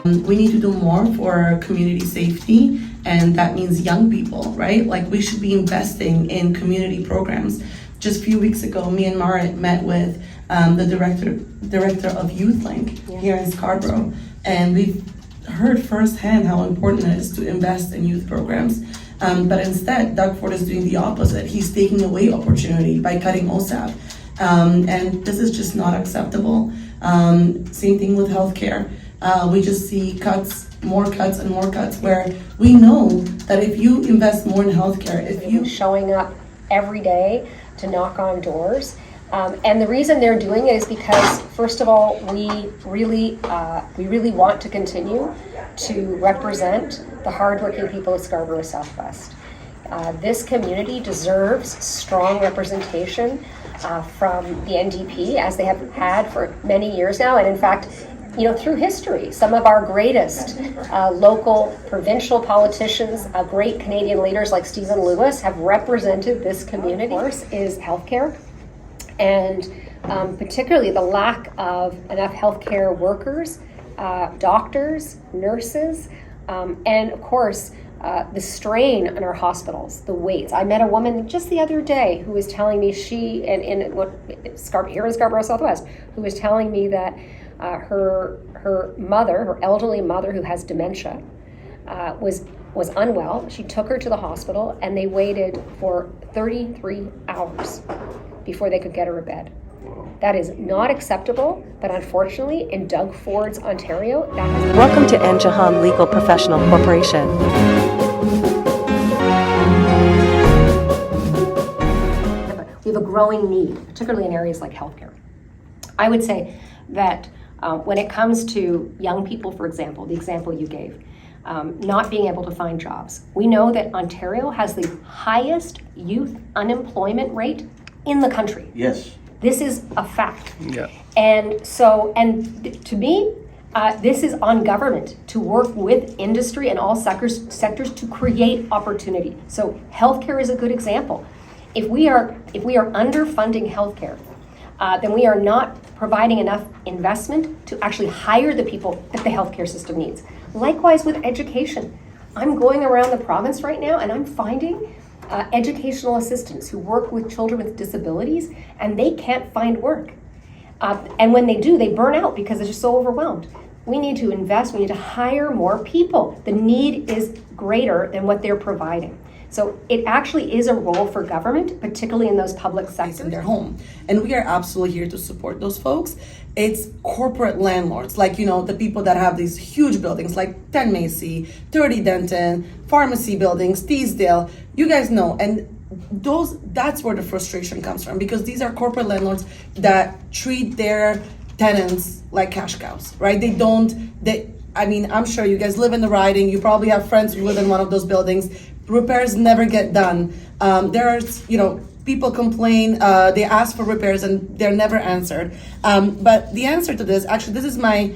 We need to do more for community safety, and that means young people, right? Like, we should be investing in community programs. Just a few weeks ago, me and Marit met with the director of YouthLink here in Scarborough, and we've heard firsthand how important it is to invest in youth programs. But instead, Doug Ford is doing the opposite. He's taking away opportunity by cutting OSAP. And this is just not acceptable. Same thing with healthcare. We just see more cuts and more cuts, where we know that if you invest more in healthcare, if you showing up every day to knock on doors. And the reason they're doing it is because, first of all, we really want to continue to represent the hardworking people of Scarborough Southwest. This community deserves strong representation from the NDP, as they have had for many years now. And in fact, through history, some of our greatest local, provincial politicians, great Canadian leaders like Stephen Lewis have represented this community. Of course, is healthcare, and particularly the lack of enough healthcare workers, doctors, nurses, and of course, the strain on our hospitals, the waits. I met a woman just the other day who was telling me here in Scarborough Southwest, who was telling me that her mother, her elderly mother who has dementia, was unwell. She took her to the hospital, and they waited for 33 hours before they could get her a bed. That is not acceptable, but unfortunately, in Doug Ford's Ontario, that has... Welcome to Anjahan Legal Professional Corporation. We have a growing need, particularly in areas like healthcare. I would say that when it comes to young people, for example, the example you gave, not being able to find jobs, we know that Ontario has the highest youth unemployment rate in the country. Yes. This is a fact. Yeah. And to me, this is on government to work with industry and all sectors to create opportunity. So healthcare is a good example. If we are underfunding healthcare, then we are not providing enough investment to actually hire the people that the healthcare system needs. Likewise with education. I'm going around the province right now, and I'm finding educational assistants who work with children with disabilities, and they can't find work. And when they do, they burn out because they're just so overwhelmed. We need to invest, we need to hire more people. The need is greater than what they're providing. So it actually is a role for government, particularly in those public sectors. In their home. And we are absolutely here to support those folks. It's corporate landlords, like, the people that have these huge buildings like 10 Macy, 30 Denton, pharmacy buildings, Teesdale. You guys know, and that's where the frustration comes from, because these are corporate landlords that treat their tenants like cash cows, right? I'm sure you guys live in the riding. You probably have friends who live in one of those buildings. Repairs never get done. People complain, they ask for repairs and they're never answered. But the answer to this, actually, this is my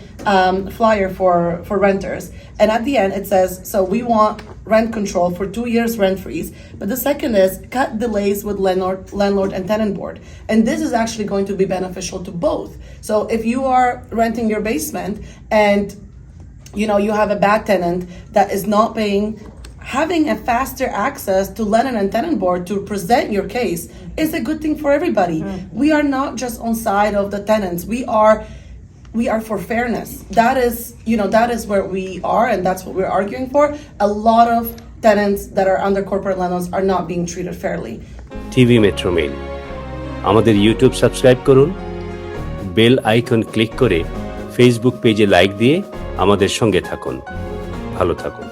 flyer for renters. And at the end it says, so we want rent control for 2 years rent freeze. But the second is cut delays with landlord and tenant board. And this is actually going to be beneficial to both. So if you are renting your basement and you have a bad tenant that is not paying, having a faster access to landlord and tenant board to present your case is a good thing for everybody. We are not just on side of the tenants. We are for fairness. That is where we are, and that's what we're arguing for. A lot of tenants that are under corporate landlords are not being treated fairly. TV metro mail আমাদের YouTube subscribe করুন, bell icon click করে Facebook পেজে like দিয়ে আমাদের সঙ্গে থাকুন। ভালো থাকুন।